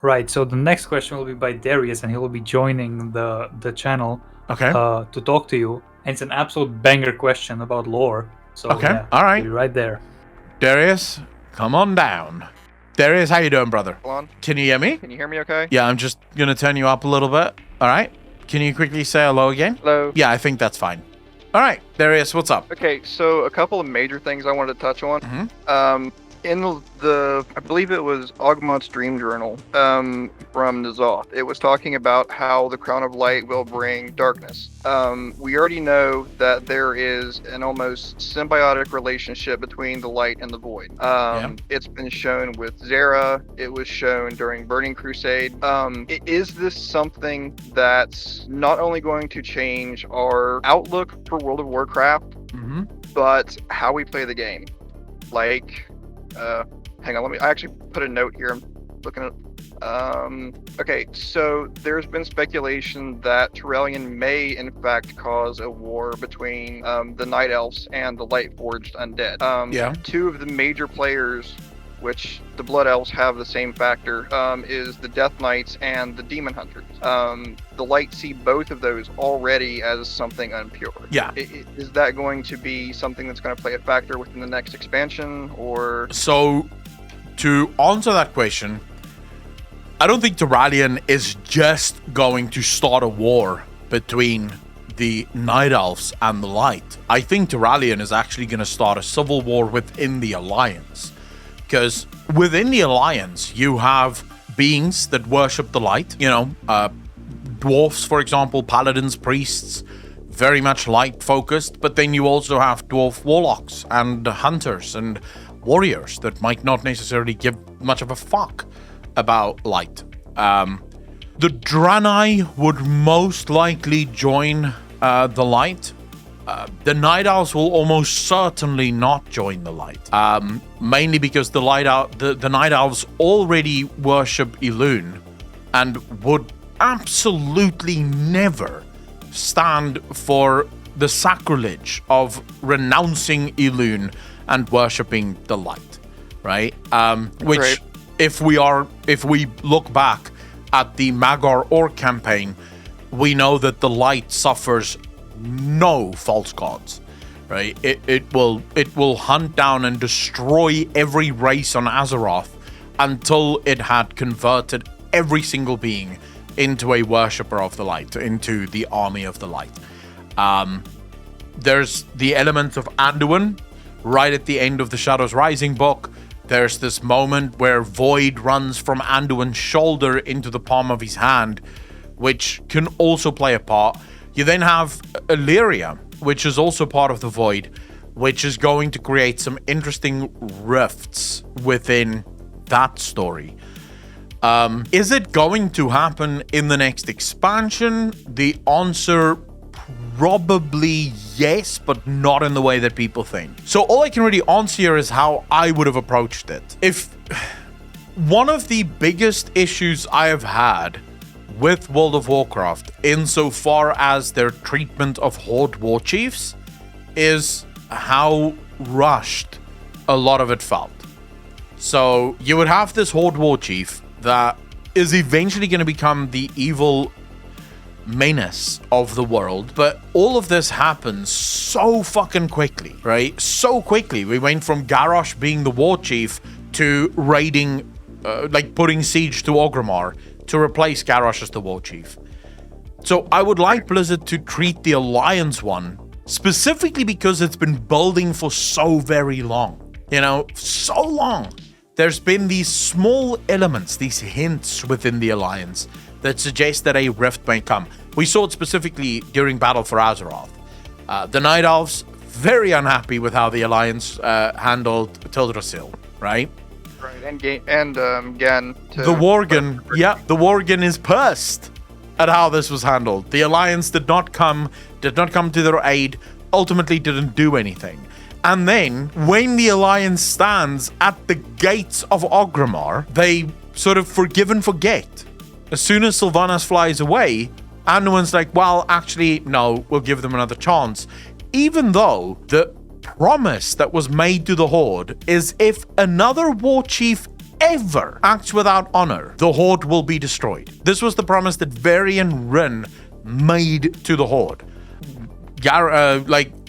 Right. So the next question will be by Darius, and he will be joining the channel Okay. to talk to you. And it's an absolute banger question about lore. So Okay. yeah, All right. be right there. Darius, come on down. Darius, how you doing, brother? Accolonn, Can you hear me? can you hear me okay? Yeah, I'm just gonna turn you up a little bit. All right. Can you quickly say hello again? Hello. Yeah, I think that's fine. All right, Darius, what's up? Okay, so a couple of major things I wanted to touch on. Mhm. In I believe it was Ogmont's Dream Journal, from N'Zoth. It was talking about how the Crown of Light will bring darkness. We already know that there is an almost symbiotic relationship between the light and the void. It's been shown with Zera. It was shown during Burning Crusade. Is this something that's not only going to change our outlook for World of Warcraft, Mm-hmm. but how we play the game? Like, hang on, I actually put a note here. I'm looking at. Okay, so there's been speculation that Turelion may, in fact, cause a war between the Night Elves and the Lightforged Undead. Yeah. Two of the major players, which the Blood Elves have the same factor, is the Death Knights and the Demon Hunters. The Light see both of those already as something unpure. Yeah. Is that going to be something that's going to play a factor within the next expansion, or? So, to answer that question, I don't think Turelion is just going to start a war between the Night Elves and the Light. I think Turelion is actually going to start a civil war within the Alliance. Because within the Alliance, you have beings that worship the light. You know, dwarfs, for example, paladins, priests, very much light focused. But then you also have dwarf warlocks and hunters and warriors that might not necessarily give much of a fuck about light. The Draenei would most likely join the light. The Night Owls will almost certainly not join the light, mainly because the Night Owls already worship Elune and would absolutely never stand for the sacrilege of renouncing Elune and worshipping the light, right? Which, Right. if we look back at the Magar Orc campaign, we know that the light suffers no false gods, right? It will hunt down and destroy every race on Azeroth until it had converted every single being into a worshipper of the light, into the army of the light. There's the element of Anduin right at the end of the Shadows Rising book. There's this moment where Void runs from Anduin's shoulder into the palm of his hand, which can also play a part. You then have Illyria, which is also part of the Void, which is going to create some interesting rifts within that story. Is it going to happen in the next expansion? The answer, probably yes, but not in the way that people think. So all I can really answer here is how I would have approached it. If one of the biggest issues I have had with World of Warcraft, insofar as their treatment of Horde War Chiefs, is how rushed a lot of it felt. So you would have this Horde War Chief that is eventually going to become the evil menace of the world, but all of this happens so fucking quickly, right? So quickly. We went from Garrosh being the war chief to raiding, putting siege to Orgrimmar to replace Garrosh as the war chief. So I would like Blizzard to treat the Alliance one, specifically because it's been building for so very long. You know, so long. There's been these small elements, these hints within the Alliance that suggest that a rift may come. We saw it specifically during Battle for Azeroth. The Night Elves, very unhappy with how the Alliance handled Teldrassil, right? Right, and Gan. The Worgen is pissed at how this was handled. The Alliance did not come to their aid, ultimately didn't do anything. And then, when the Alliance stands at the gates of Orgrimmar, they sort of forgive and forget. As soon as Sylvanas flies away, Anduin's like, well, actually, no, we'll give them another chance. Even though the promise that was made to the Horde is if another war chief whoever acts without honor, the Horde will be destroyed. This was the promise that Varian Rin made to the Horde.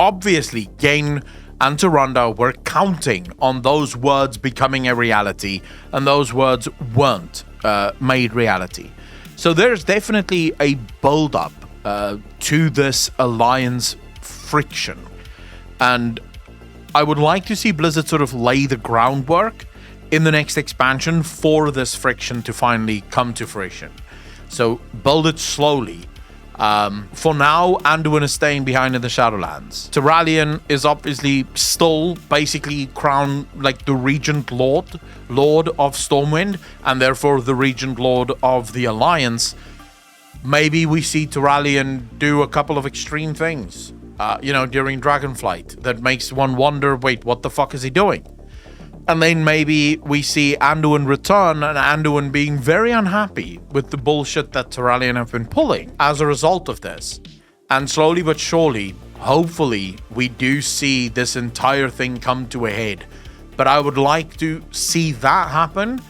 Obviously, Gain and Tyrande were counting on those words becoming a reality, and those words weren't made reality. So there's definitely a build-up to this alliance friction. And I would like to see Blizzard sort of lay the groundwork in the next expansion for this friction to finally come to fruition. So build it slowly. For now, Anduin is staying behind in the Shadowlands. Tyrallion is obviously still basically crowned like the Regent Lord of Stormwind, and therefore the Regent Lord of the Alliance. Maybe we see Tyrallion do a couple of extreme things, during Dragonflight that makes one wonder, wait, what the fuck is he doing? And then maybe we see Anduin return, and Anduin being very unhappy with the bullshit that Tyrallion have been pulling as a result of this. And slowly but surely, hopefully, we do see this entire thing come to a head. But I would like to see that happen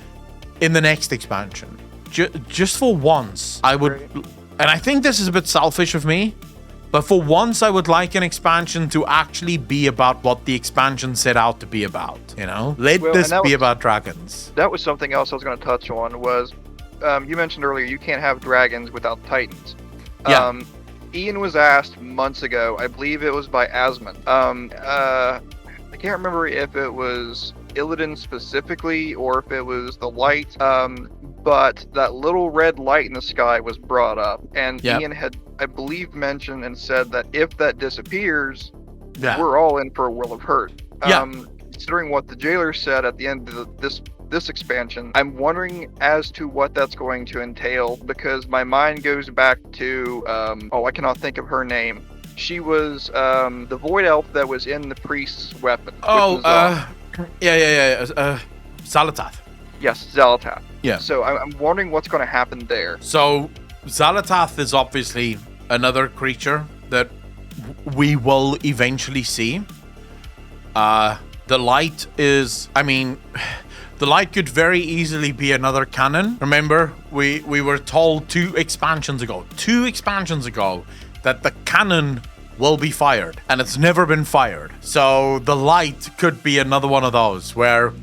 in the next expansion. Just for once, I would... And I think this is a bit selfish of me, but for once, I would like an expansion to actually be about what the expansion set out to be about, Let this be about dragons. That was something else I was going to touch on was, you mentioned earlier, you can't have dragons without titans. Yeah. Ian was asked months ago, I believe it was by Asmund. I can't remember if it was Illidan specifically or if it was the light, but that little red light in the sky was brought up, and Ian had, I believe, mentioned and said that if that disappears, we're all in for a world of hurt. Considering what the jailer said at the end of this expansion, I'm wondering as to what that's going to entail, because my mind goes back to I cannot think of her name. She was the void elf that was in the priest's weapon. Xal'atath. Yes, Xal'atath. Yeah. So I'm wondering what's going to happen there. So Xal'atath is obviously another creature that we will eventually see. The light is, the light could very easily be another cannon. Remember, we were told two expansions ago that the cannon will be fired, and it's never been fired. So the light could be another one of those where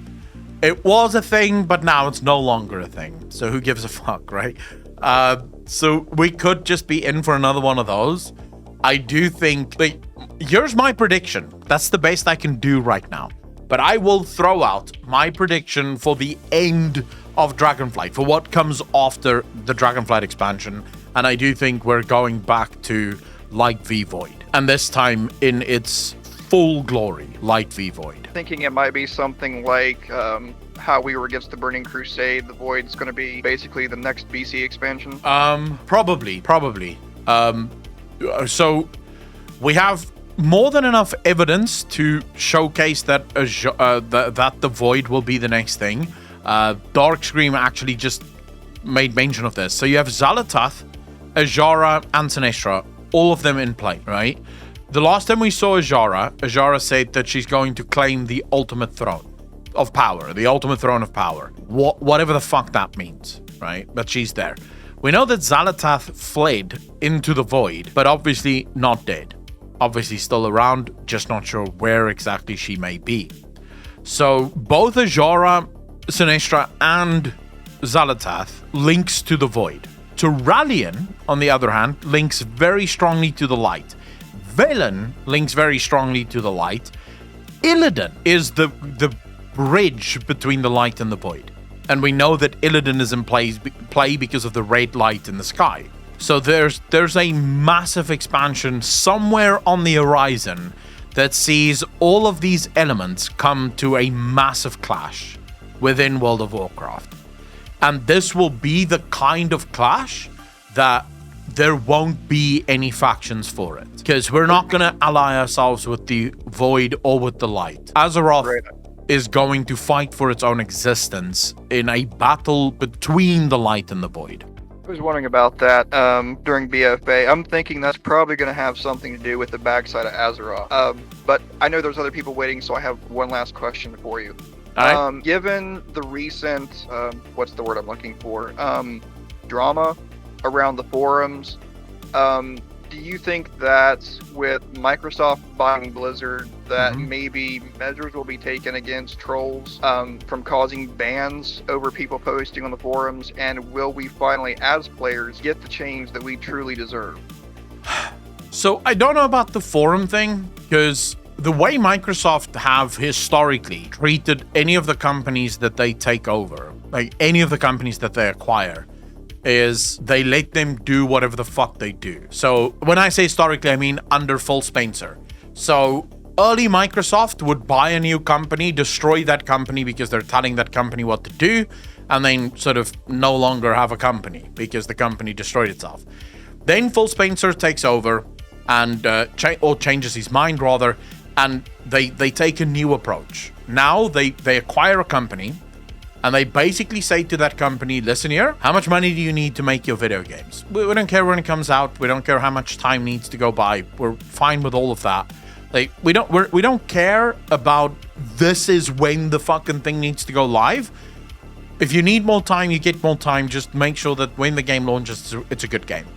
it was a thing, but now it's no longer a thing. So who gives a fuck, right? So we could just be in for another one of those. I do think, here's my prediction. That's the best I can do right now. But I will throw out my prediction for the end of Dragonflight, for what comes after the Dragonflight expansion. And I do think we're going back to Light V Void. And this time in its full glory, Light V Void. Thinking it might be something like how we were against the Burning Crusade. The Void's going to be basically the next BC expansion. Probably. So we have more than enough evidence to showcase that that the Void will be the next thing. Darkscream actually just made mention of this. So you have Xal'atath, Azshara, and Sinestra, all of them in play, right? The last time we saw Azshara said that she's going to claim the ultimate throne of power, the ultimate throne of power, whatever the fuck that means, right? But she's there. We know that Xal'atath fled into the Void, but obviously not dead. Obviously still around, just not sure where exactly she may be. So both Azshara, Sinestra, and Xal'atath links to the Void. Tyrallion, on the other hand, links very strongly to the light. Velen links very strongly to the light. Illidan is the bridge between the light and the void. And we know that Illidan is in play because of the red light in the sky. So there's a massive expansion somewhere on the horizon that sees all of these elements come to a massive clash within World of Warcraft. And this will be the kind of clash that there won't be any factions for it. Because we're not going to ally ourselves with the Void or with the Light. Azeroth is going to fight for its own existence in a battle between the Light and the Void. I was wondering about that during BFA. I'm thinking that's probably going to have something to do with the backside of Azeroth. But I know there's other people waiting, so I have one last question for you. Alright. Given the recent, what's the word I'm looking for? Drama around the forums, do you think that with Microsoft buying Blizzard, that maybe measures will be taken against trolls from causing bans over people posting on the forums? And will we finally, as players, get the change that we truly deserve? So I don't know about the forum thing, because the way Microsoft have historically treated any of the companies that they take over, like any of the companies that they acquire, is they let them do whatever the fuck they do. So when I say historically, I mean under Phil Spencer. So early Microsoft would buy a new company, destroy that company because they're telling that company what to do, and then sort of no longer have a company because the company destroyed itself. Then Phil Spencer takes over and changes his mind rather, and they take a new approach. Now they acquire a company, and they basically say to that company, listen here, how much money do you need to make your video games? We don't care when it comes out. We don't care how much time needs to go by. We're fine with all of that. Like, we don't care about this is when the fucking thing needs to go live. If you need more time, you get more time. Just make sure that when the game launches, it's a good game.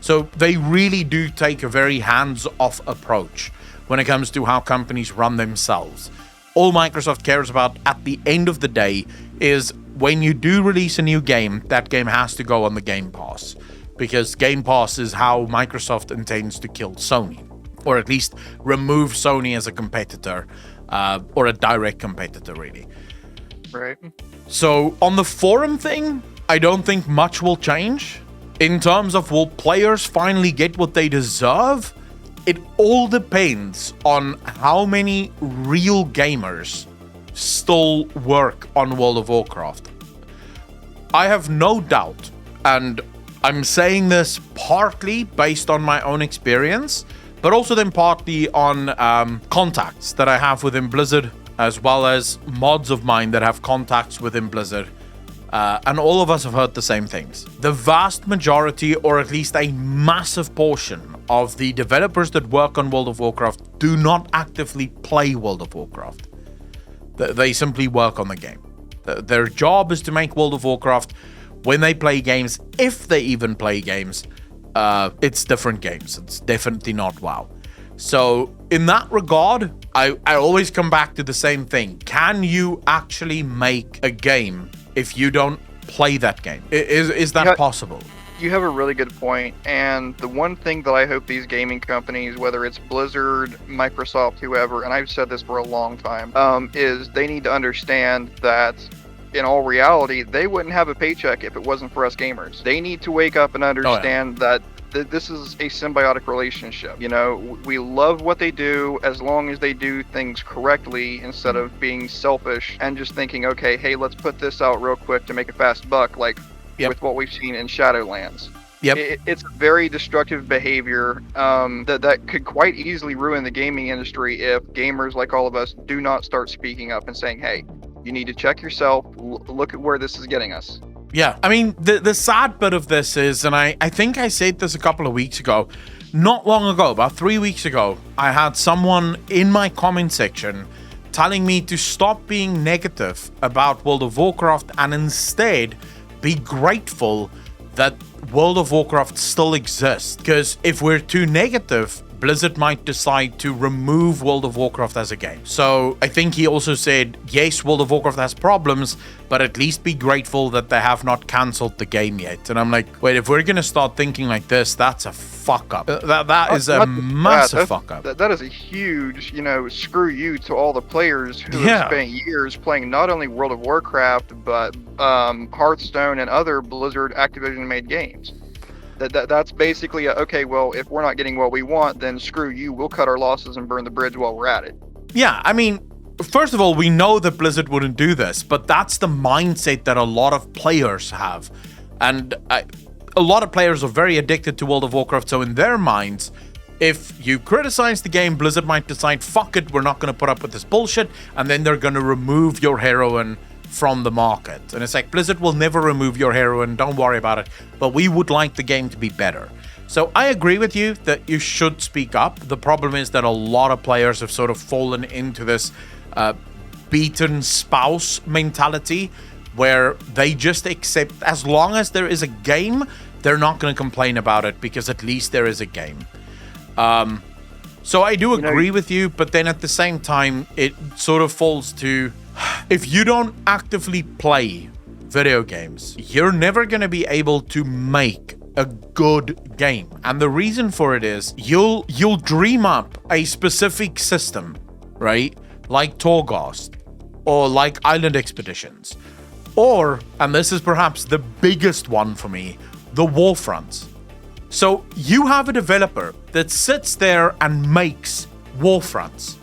So they really do take a very hands-off approach when it comes to how companies run themselves. All Microsoft cares about at the end of the day is when you do release a new game, that game has to go on the Game Pass, because Game Pass is how Microsoft intends to kill Sony, or at least remove Sony as a competitor, or a direct competitor, really. Right. So on the forum thing, I don't think much will change. In terms of will players finally get what they deserve, it all depends on how many real gamers still work on World of Warcraft. I have no doubt, and I'm saying this partly based on my own experience, but also then partly on contacts that I have within Blizzard, as well as mods of mine that have contacts within Blizzard. And all of us have heard the same things. The vast majority, or at least a massive portion of the developers that work on World of Warcraft do not actively play World of Warcraft. They simply work on the game. Their job is to make World of Warcraft. When they play games, if they even play games, it's different games. It's definitely not WoW. So in that regard, I always come back to the same thing. Can you actually make a game if you don't play that game? Is that possible? You have a really good point, and the one thing that I hope these gaming companies, whether it's Blizzard, Microsoft, whoever, and I've said this for a long time, is they need to understand that in all reality, they wouldn't have a paycheck if it wasn't for us gamers. They need to wake up and understand that this is a symbiotic relationship. You know, we love what they do as long as they do things correctly instead of being selfish and just thinking, okay, hey, let's put this out real quick to make a fast buck, like with what we've seen in Shadowlands. It's very destructive behavior that could quite easily ruin the gaming industry if gamers like all of us do not start speaking up and saying, hey, you need to check yourself, look at where this is getting us. Yeah, I mean, the sad bit of this is, and I think I said this a couple of weeks ago, not long ago, about 3 weeks ago, I had someone in my comment section telling me to stop being negative about World of Warcraft and instead be grateful that World of Warcraft still exists. Because if we're too negative, Blizzard might decide to remove World of Warcraft as a game. So I think he also said, yes, World of Warcraft has problems, but at least be grateful that they have not cancelled the game yet. And I'm like, wait, if we're going to start thinking like this, that's a fuck up. That is a massive fuck up. That is a huge, screw you to all the players who have spent years playing not only World of Warcraft, but Hearthstone and other Blizzard Activision made games. That's basically okay, well, if we're not getting what we want, then screw you, we'll cut our losses and burn the bridge while we're at it. Yeah, I mean, first of all, we know that Blizzard wouldn't do this, but that's the mindset that a lot of players have. And a lot of players are very addicted to World of Warcraft, so in their minds, if you criticize the game, Blizzard might decide, fuck it, we're not going to put up with this bullshit, and then they're going to remove your heroine from the market. And it's like, Blizzard will never remove your heroine, don't worry about it, but we would like the game to be better. So I agree with you that you should speak up. The problem is that a lot of players have sort of fallen into this beaten spouse mentality where they just accept as long as there is a game, they're not going to complain about it because at least there is a game. So I do agree with you, but then at the same time, it sort of falls to, if you don't actively play video games, you're never going to be able to make a good game. And the reason for it is you'll dream up a specific system, right? Like Torghast or like Island Expeditions. Or, and this is perhaps the biggest one for me, the Warfronts. So you have a developer that sits there and makes Warfronts.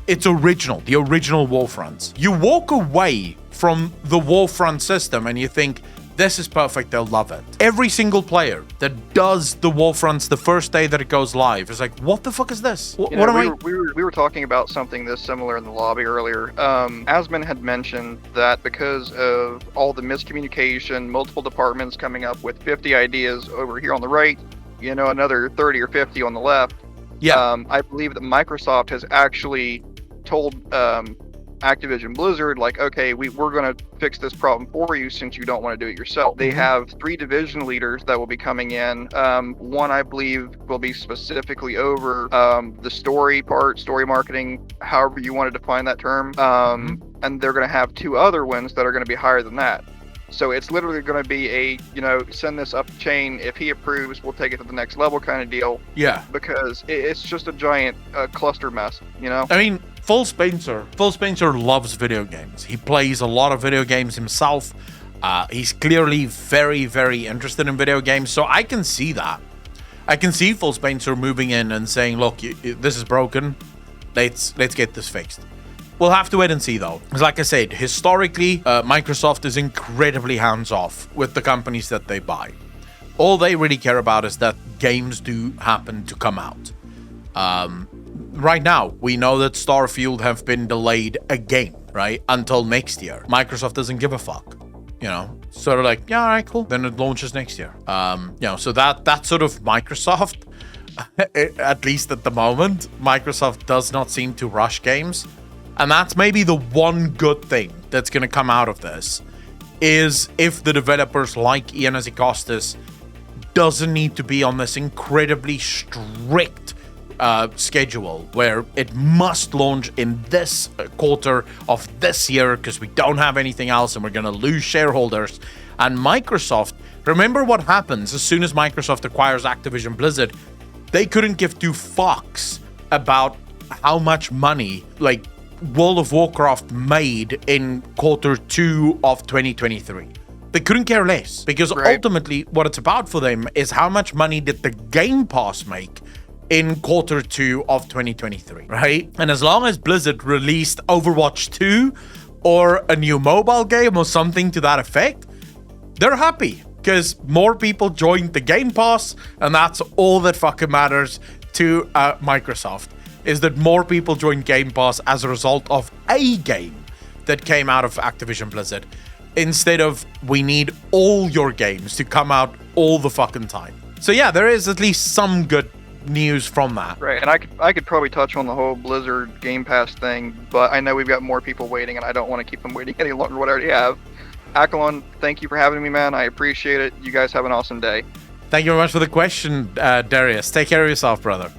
It's original, the original Warfronts. You walk away from the Warfront system and you think, this is perfect, they'll love it. Every single player that does the Warfronts the first day that it goes live is like, what the fuck is this? We were talking about something this similar in the lobby earlier. Asmin had mentioned that because of all the miscommunication, multiple departments coming up with 50 ideas over here on the right, another 30 or 50 on the left. Yeah. I believe that Microsoft has actually told Activision Blizzard, like, okay, we're going to fix this problem for you since you don't want to do it yourself. They have 3 division leaders that will be coming in. One, I believe, will be specifically over the story part, story marketing, however you want to define that term. And they're going to have 2 other ones that are going to be higher than that. So it's literally going to be a, send this up the chain. If he approves, we'll take it to the next level kind of deal. Yeah. Because it's just a giant cluster mess, I mean, Phil Spencer loves video games. He plays a lot of video games himself. He's clearly very, very interested in video games. So I can see that. I can see Phil Spencer moving in and saying, look, this is broken. Let's get this fixed. We'll have to wait and see, though. Because like I said, historically, Microsoft is incredibly hands-off with the companies that they buy. All they really care about is that games do happen to come out. Right now, we know that Starfield have been delayed again, right? Until next year. Microsoft doesn't give a fuck. Sort of like, yeah, all right, cool. Then it launches next year. So that's sort of Microsoft. At least at the moment, Microsoft does not seem to rush games. And that's maybe the one good thing that's going to come out of this, is if the developers like Illidan and Xal'atath doesn't need to be on this incredibly strict schedule where it must launch in this quarter of this year because we don't have anything else and we're going to lose shareholders. And Microsoft, remember what happens as soon as Microsoft acquires Activision Blizzard? They couldn't give 2 fucks about how much money, like, World of Warcraft made in Q2 of 2023. They couldn't care less because ultimately what it's about for them is how much money did the Game Pass make in Q2 of 2023, right? And as long as Blizzard released Overwatch 2 or a new mobile game or something to that effect, they're happy because more people joined the Game Pass, and that's all that fucking matters to Microsoft. Is that more people join Game Pass as a result of a game that came out of Activision Blizzard, instead of we need all your games to come out all the fucking time. So yeah, there is at least some good news from that. Right, and I could probably touch on the whole Blizzard Game Pass thing, but I know we've got more people waiting, and I don't want to keep them waiting any longer than what I already have. Accolonn, thank you for having me, man. I appreciate it. You guys have an awesome day. Thank you very much for the question, Darius. Take care of yourself, brother.